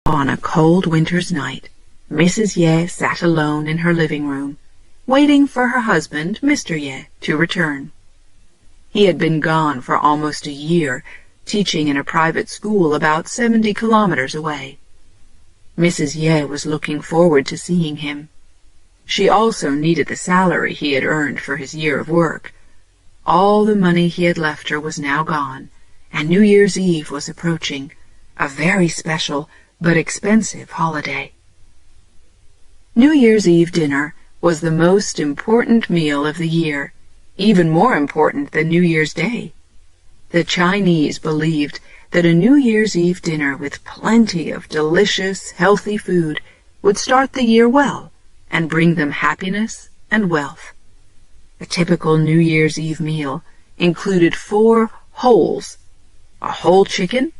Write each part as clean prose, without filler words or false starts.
On a cold winter's night, Mrs. Ye sat alone in her living room, waiting for her husband, Mr. Ye, to return. He had been gone for almost a year, teaching in a private school about 70 kilometers away. Mrs. Ye was looking forward to seeing him. She also needed the salary he had earned for his year of work. All the money he had left her was now gone, and New Year's Eve was approaching, a very special but expensive holiday. New Year's Eve dinner was the most important meal of the year, even more important than New Year's Day. The Chinese believed that a New Year's Eve dinner with plenty of delicious, healthy food would start the year well and bring them happiness and wealth. A typical New Year's Eve meal included 4 wholes: a whole chicken,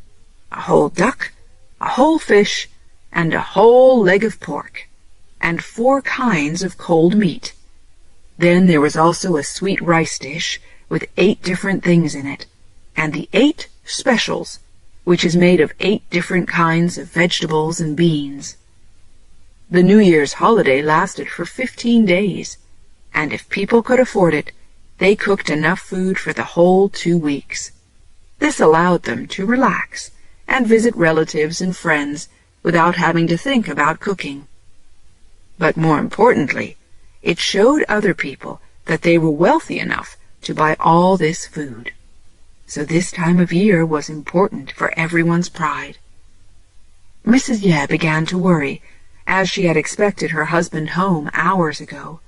a whole duck, a whole fish, and a whole leg of pork, and 4 kinds of cold meat. Then there was also a sweet rice dish with 8 different things in it, and the 8 specials, which is made of 8 different kinds of vegetables and beans. The New Year's holiday lasted for 15 days, and if people could afford it, they cooked enough food for the whole 2 weeks. This allowed them to relax and visit relatives and friends without having to think about cooking. But more importantly, it showed other people that they were wealthy enough to buy all this food. So this time of year was important for everyone's pride. Mrs. Ye began to worry, as she had expected her husband home hours ago.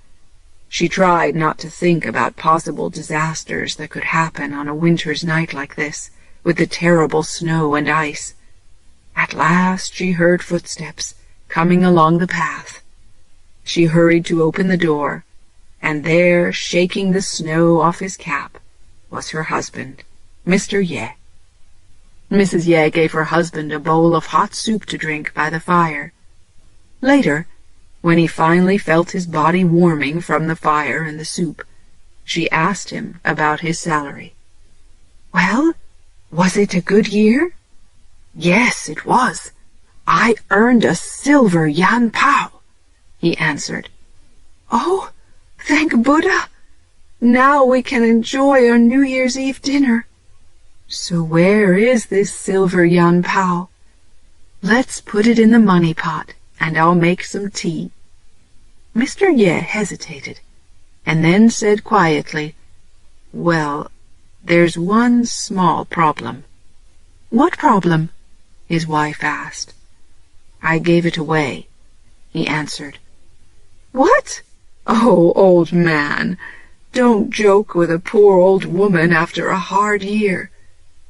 She tried not to think about possible disasters that could happen on a winter's night like this, with the terrible snow and ice. At last she heard footsteps coming along the path. She hurried to open the door, and there, shaking the snow off his cap, was her husband, Mr. Ye. Mrs. Ye gave her husband a bowl of hot soup to drink by the fire. Later, when he finally felt his body warming from the fire and the soup, she asked him about his salary. "Well, was it a good year?" "Yes, it was. I earned a silver yan pao," he answered. "Oh, thank Buddha! Now we can enjoy our New Year's Eve dinner. So where is this silver yan pao? Let's put it in the money pot, and I'll make some tea." Mr. Ye hesitated, and then said quietly, "Well, there's one small problem." "What problem?" his wife asked. "I gave it away," he answered. "What? Oh, old man, don't joke with a poor old woman after a hard year.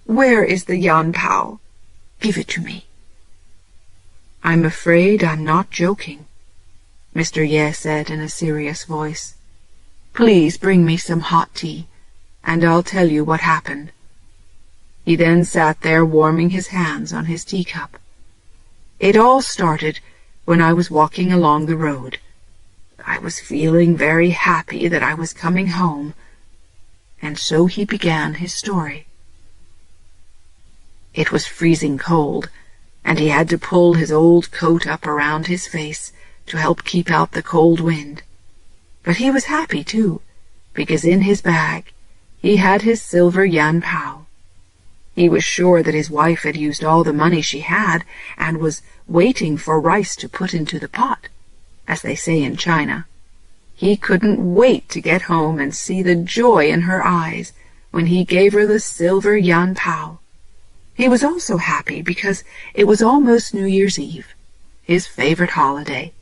Where is the yan pao? Give it to me." "I'm afraid I'm not joking," Mr. Ye said in a serious voice. "Please bring me some hot tea, and I'll tell you what happened." He then sat there warming his hands on his teacup. "It all started when I was walking along the road. I was feeling very happy that I was coming home." And so he began his story. It was freezing cold, and he had to pull his old coat up around his face to help keep out the cold wind. But he was happy, too, because in his bag he had his silver yan pao. He was sure that his wife had used all the money she had and was waiting for rice to put into the pot, as they say in China. He couldn't wait to get home and see the joy in her eyes when he gave her the silver yan pao. He was also happy because it was almost New Year's Eve, his favorite holiday.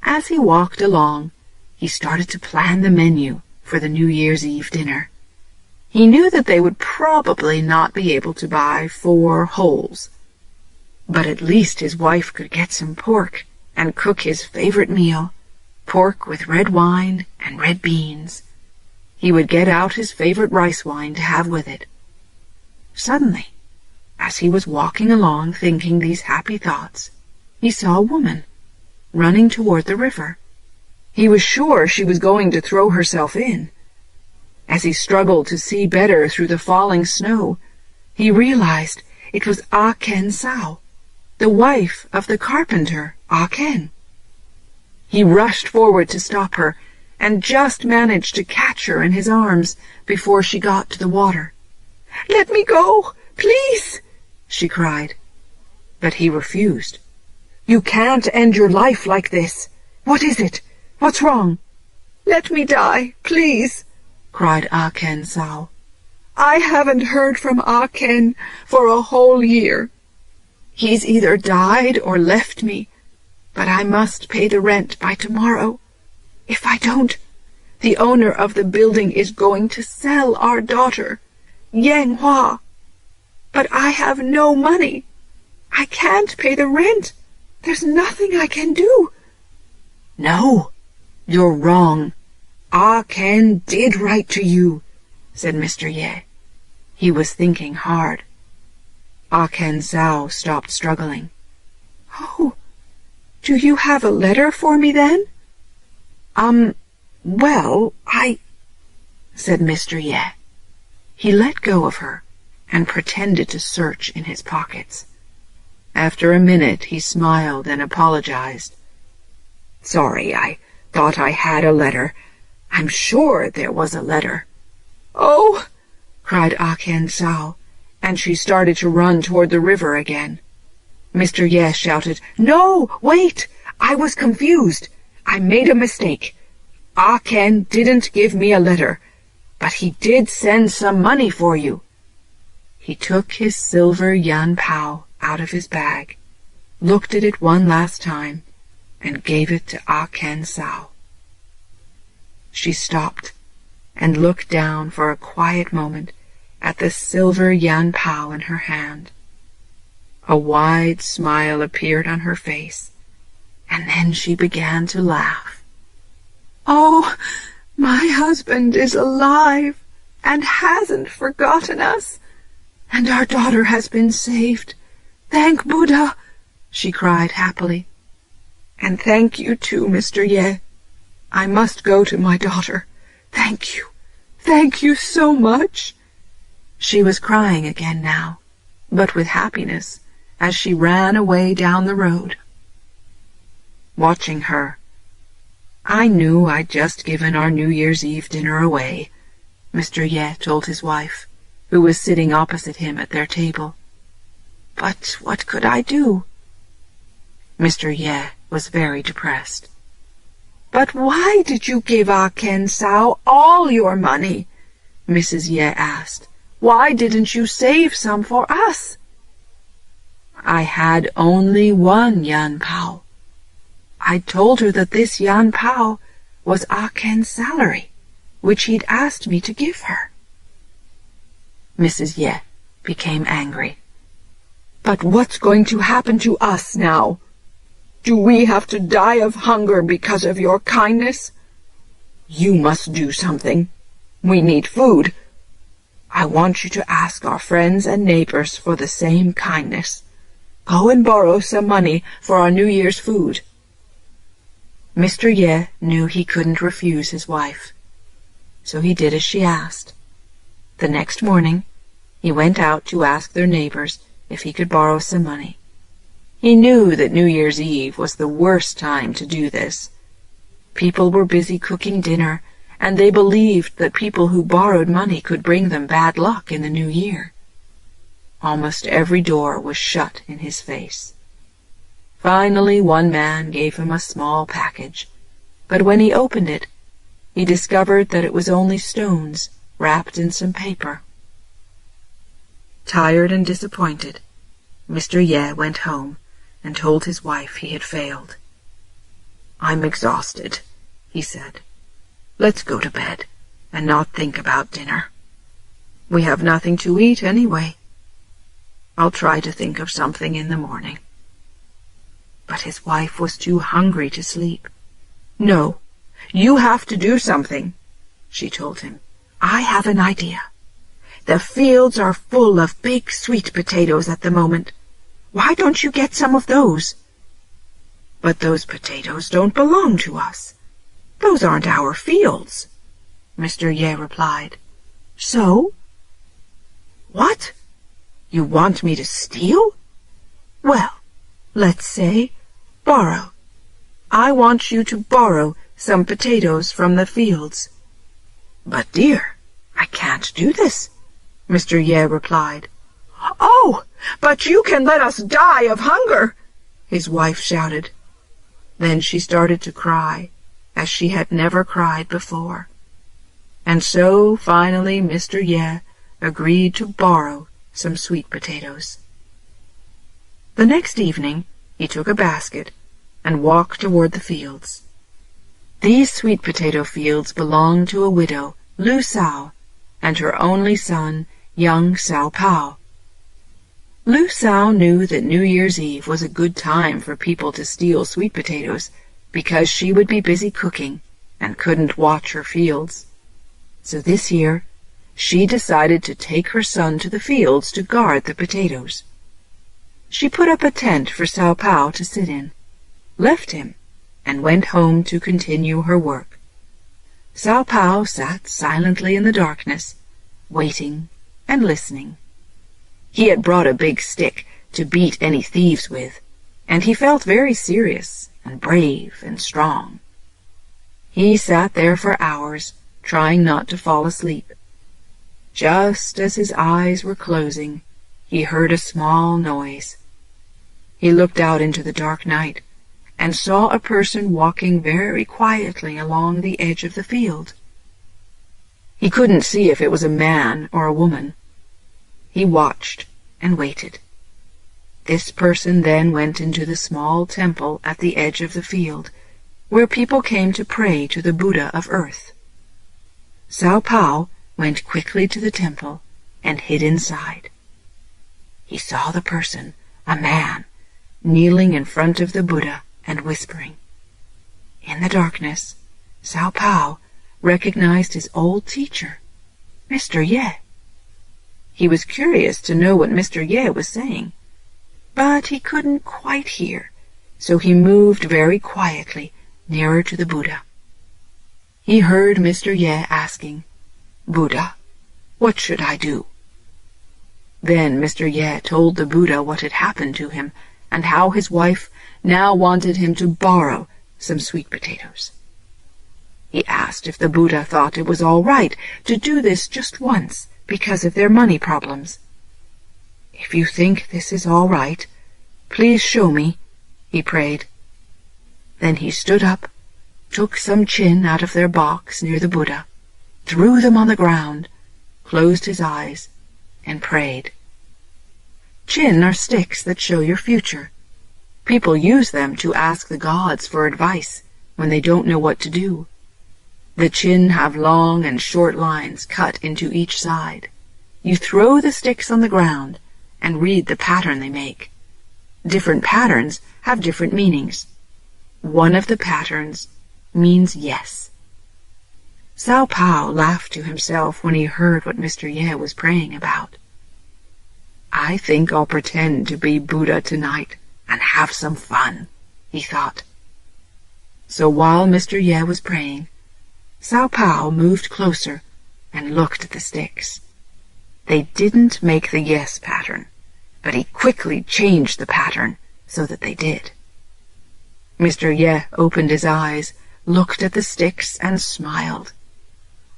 As he walked along, he started to plan the menu for the New Year's Eve dinner. He knew that they would probably not be able to buy 4 wholes, but at least his wife could get some pork and cook his favorite meal, pork with red wine and red beans. He would get out his favorite rice wine to have with it. Suddenly, as he was walking along thinking these happy thoughts, he saw a woman running toward the river. He was sure she was going to throw herself in. As he struggled to see better through the falling snow, he realized it was Ah Ken Sao, the wife of the carpenter, Ken. He rushed forward to stop her, and just managed to catch her in his arms before she got to the water. "Let me go, please," she cried. But he refused. "You can't end your life like this. What is it? What's wrong?" "Let me die, please," cried Ken Sao. "I haven't heard from Ken for a whole year. He's either died or left me, but I must pay the rent by tomorrow. If I don't, the owner of the building is going to sell our daughter, Yang Hua. But I have no money. I can't pay the rent. There's nothing I can do." "No, you're wrong. Ken did write to you," said Mr. Ye. He was thinking hard. Ken Sao stopped struggling. "Oh, do you have a letter for me then?" Well, said Mr. Ye. He let go of her and pretended to search in his pockets. After a minute, he smiled and apologized. "Sorry, I thought I had a letter. I'm sure there was a letter." "Oh!" cried Ken Sao, and she started to run toward the river again. Mr. Ye shouted, "No, wait! I was confused. I made a mistake. Ken didn't give me a letter, but he did send some money for you." He took his silver yan pao out of his bag, looked at it one last time, and gave it to Ken Sao. She stopped and looked down for a quiet moment at the silver yan pao in her hand. A wide smile appeared on her face, and then she began to laugh. "Oh, my husband is alive and hasn't forgotten us, and our daughter has been saved. Thank Buddha," she cried happily. "And thank you too, Mr. Ye. I must go to my daughter. Thank you. Thank you so much." She was crying again now, but with happiness, as she ran away down the road. Watching her, "I knew I'd just given our New Year's Eve dinner away," Mr. Ye told his wife, who was sitting opposite him at their table. "But what could I do?" Mr. Ye was very depressed. "But why did you give Ken Sao all your money?" Mrs. Ye asked. "Why didn't you save some for us?" "I had only one yan pao. I told her that this yan pao was Ken's salary, which he'd asked me to give her." Mrs. Ye became angry. "But what's going to happen to us now? Do we have to die of hunger because of your kindness? You must do something. We need food. I want you to ask our friends and neighbors for the same kindness. Go and borrow some money for our New Year's food." Mr. Ye knew he couldn't refuse his wife, so he did as she asked. The next morning, he went out to ask their neighbors if he could borrow some money. He knew that New Year's Eve was the worst time to do this. People were busy cooking dinner, and they believed that people who borrowed money could bring them bad luck in the new year. Almost every door was shut in his face. Finally, one man gave him a small package, but when he opened it, he discovered that it was only stones wrapped in some paper. Tired and disappointed, Mr. Ye went home and told his wife he had failed. "I'm exhausted," he said. "Let's go to bed and not think about dinner. We have nothing to eat anyway. I'll try to think of something in the morning." But his wife was too hungry to sleep. "No, you have to do something," she told him. "I have an idea. The fields are full of big sweet potatoes at the moment. Why don't you get some of those?" "But those potatoes don't belong to us. Those aren't our fields," Mr. Ye replied. "So?" "What? You want me to steal? Well, Let's say, borrow. I want you to borrow some potatoes from the fields." "But, dear, I can't do this," Mr. Ye replied. "Oh, but you can let us die of hunger," his wife shouted. Then she started to cry, as she had never cried before. And so, finally, Mr. Ye agreed to borrow some sweet potatoes. The next evening, he took a basket and walked toward the fields. These sweet potato fields belonged to a widow, Lu Sao, and her only son, young Sao Pao. Lu Sao knew that New Year's Eve was a good time for people to steal sweet potatoes because she would be busy cooking and couldn't watch her fields. So this year, she decided to take her son to the fields to guard the potatoes. She put up a tent for Sao Pao to sit in, left him, and went home to continue her work. Sao Pao sat silently in the darkness, waiting and listening. He had brought a big stick to beat any thieves with, and he felt very serious and brave and strong. He sat there for hours, trying not to fall asleep. Just as his eyes were closing, he heard a small noise. He looked out into the dark night and saw a person walking very quietly along the edge of the field. He couldn't see if it was a man or a woman. He watched and waited. This person then went into the small temple at the edge of the field, where people came to pray to the Buddha of Earth. Sao Pao went quickly to the temple and hid inside. He saw the person, a man, kneeling in front of the Buddha and whispering. In the darkness, Sao Pao recognized his old teacher, Mr. Ye. He was curious to know what Mr. Ye was saying, but he couldn't quite hear, so he moved very quietly nearer to the Buddha. He heard Mr. Ye asking, "Buddha, what should I do?" Then Mr. Ye told the Buddha what had happened to him and how his wife now wanted him to borrow some sweet potatoes. He asked if the Buddha thought it was all right to do this just once because of their money problems. "If you think this is all right, please show me," he prayed. Then he stood up, took some chin out of their box near the Buddha, threw them on the ground, closed his eyes, and prayed. Chin are sticks that show your future. People use them to ask the gods for advice when they don't know what to do. The chin have long and short lines cut into each side. You throw the sticks on the ground and read the pattern they make. Different patterns have different meanings. One of the patterns means yes. Sao Pao laughed to himself when he heard what Mr. Ye was praying about. "I think I'll pretend to be Buddha tonight and have some fun," he thought. So while Mr. Ye was praying, Sao Pao moved closer and looked at the sticks. They didn't make the yes pattern, but he quickly changed the pattern so that they did. Mr. Ye opened his eyes, looked at the sticks, and smiled.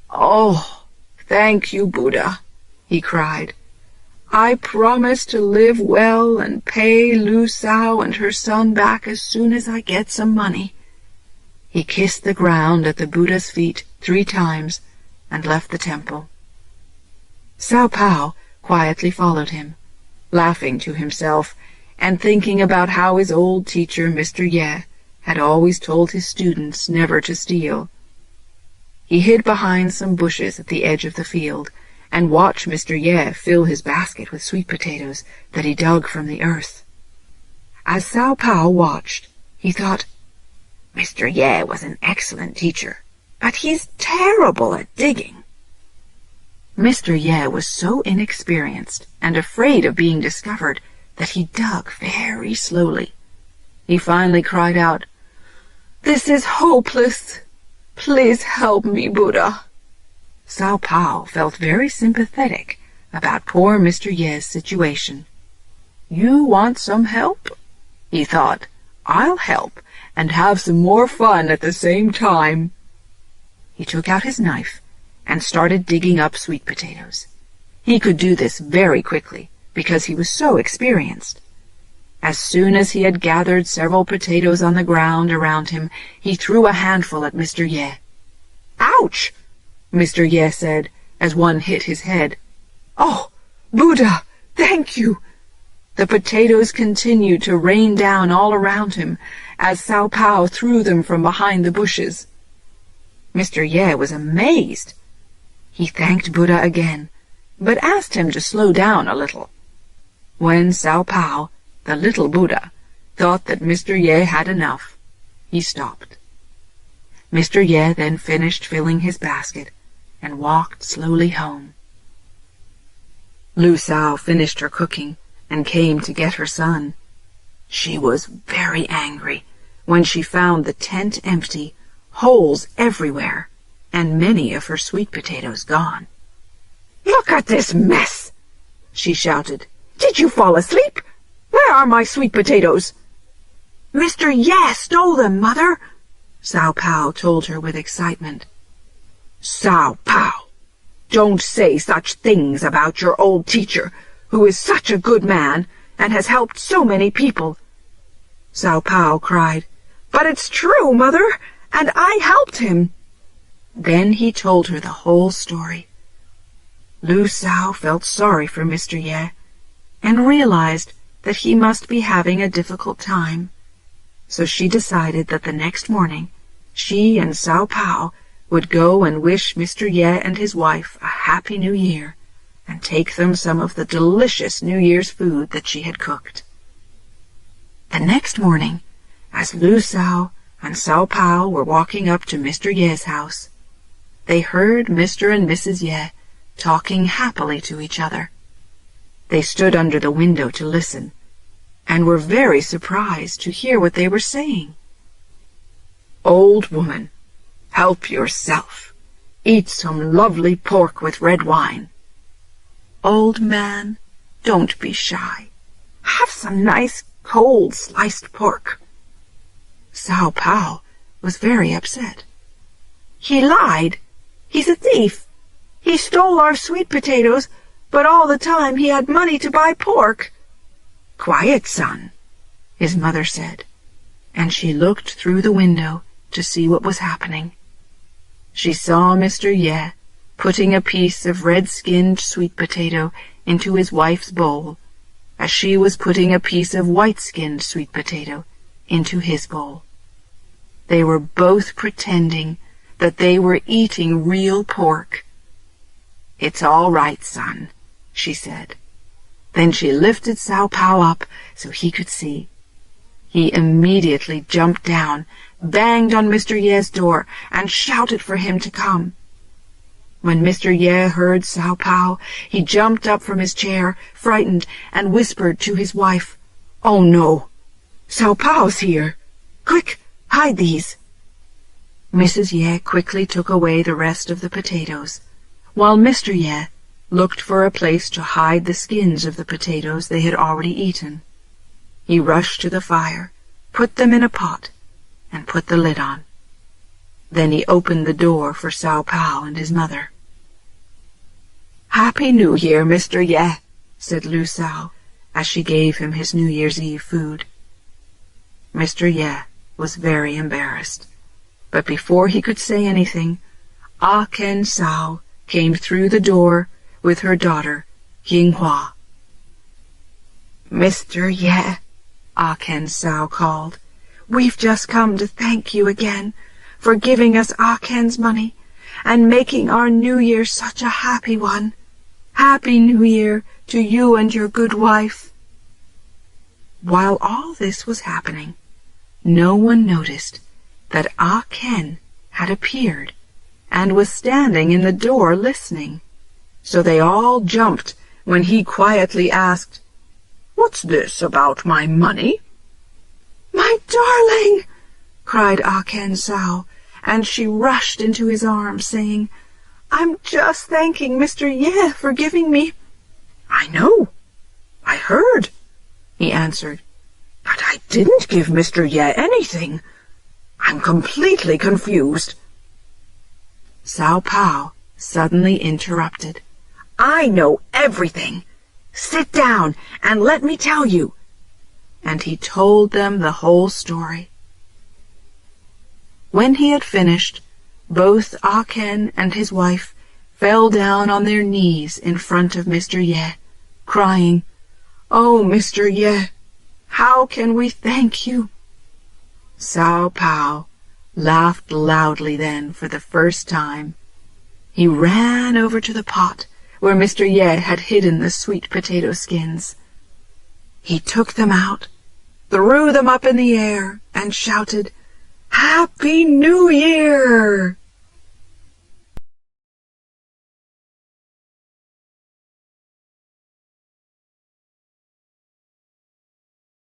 "Oh, thank you, Buddha," he cried. "I promise to live well and pay Lu Sao and her son back as soon as I get some money." He kissed the ground at the Buddha's feet 3 times and left the temple. Sao Pao quietly followed him, laughing to himself and thinking about how his old teacher, Mr. Ye, had always told his students never to steal. He hid behind some bushes at the edge of the field and watched Mr. Ye fill his basket with sweet potatoes that he dug from the earth. As Sao Pao watched, he thought, "Mr. Ye was an excellent teacher, but he's terrible at digging." Mr. Ye was so inexperienced and afraid of being discovered that he dug very slowly. He finally cried out, "This is hopeless. Please help me, Buddha." Sao Pao felt very sympathetic about poor Mr. Ye's situation. "You want some help?" He thought, "I'll help and have some more fun at the same time." He took out his knife and started digging up sweet potatoes. He could do this very quickly because he was so experienced. As soon as he had gathered several potatoes on the ground around him, he threw a handful at Mr. Ye. "Ouch!" Mr. Ye said as one hit his head. "Oh, Buddha, thank you!" The potatoes continued to rain down all around him as Cao Pao threw them from behind the bushes. Mr. Ye was amazed. He thanked Buddha again, but asked him to slow down a little. When Cao Pao, the little Buddha, thought that Mr. Ye had enough, he stopped. Mr. Ye then finished filling his basket and walked slowly home. Lu Sao finished her cooking and came to get her son. She was very angry when she found the tent empty, holes everywhere, and many of her sweet potatoes gone. "Look at this mess!" she shouted. "Did you fall asleep? Where are my sweet potatoes?" "Mr. Ye stole them, Mother," Cao Pao told her with excitement. "Cao Pao, don't say such things about your old teacher, who is such a good man and has helped so many people," Cao Pao cried. "But it's true, Mother, and I helped him." Then he told her the whole story. Lu Sao felt sorry for Mr. Ye and realized that he must be having a difficult time. So she decided that the next morning she and Cao Pao would go and wish Mr. Ye and his wife a happy new year and take them some of the delicious New Year's food that she had cooked. The next morning, as Lu Sao and Cao Pao were walking up to Mr. Ye's house, they heard Mr. and Mrs. Ye talking happily to each other. They stood under the window to listen and were very surprised to hear what they were saying. "Old woman, help yourself. Eat some lovely pork with red wine." "Old man, don't be shy. Have some nice cold sliced pork." Cao Pao was very upset. "He lied. He's a thief. He stole our sweet potatoes, but all the time he had money to buy pork." "Quiet, son," his mother said, and she looked through the window to see what was happening. She saw Mr. Ye putting a piece of red-skinned sweet potato into his wife's bowl, as she was putting a piece of white-skinned sweet potato into his bowl. They were both pretending that they were eating real pork. "It's all right, son," she said. Then she lifted Cao Pao up so he could see. He immediately jumped down, banged on Mr. Ye's door, and shouted for him to come. When Mr. Ye heard Cao Pao, he jumped up from his chair, frightened, and whispered to his wife, "Oh no, Cao Pao's here. Quick, hide these." Mrs. Ye quickly took away the rest of the potatoes, while Mr. Ye looked for a place to hide the skins of the potatoes they had already eaten. He rushed to the fire, put them in a pot, and put the lid on. Then he opened the door for Cao Pao and his mother. "Happy New Year, Mr. Ye," said Lu Sao, as she gave him his New Year's Eve food. Mr. Ye was very embarrassed, but before he could say anything, Ah Ken Sao came through the door with her daughter, Yinghua. "Mr. Ye," Ah Ken Sao called, "we've just come to thank you again for giving us Ah Ken's money and making our New Year such a happy one. Happy New Year to you and your good wife." While all this was happening, no one noticed that Ah Ken had appeared and was standing in the door listening. So they all jumped when he quietly asked, "What's this about my money?" "My darling!" cried Ah Ken Sao, and she rushed into his arms, saying, "I'm just thanking Mr. Ye for giving me—" "I know. I heard," he answered. But I didn't give Mr. Ye anything. I'm completely confused." Sao Pao suddenly interrupted. "I know everything. Sit down and let me tell you." And he told them the whole story. When he had finished, both Ah Ken and his wife fell down on their knees in front of Mr. Ye, crying, "Oh, Mr. Ye, how can we thank you?" Sao Pao laughed loudly then for the first time. He ran over to the pot where Mr. Ye had hidden the sweet potato skins. He took them out, threw them up in the air, and shouted, "Happy New Year!"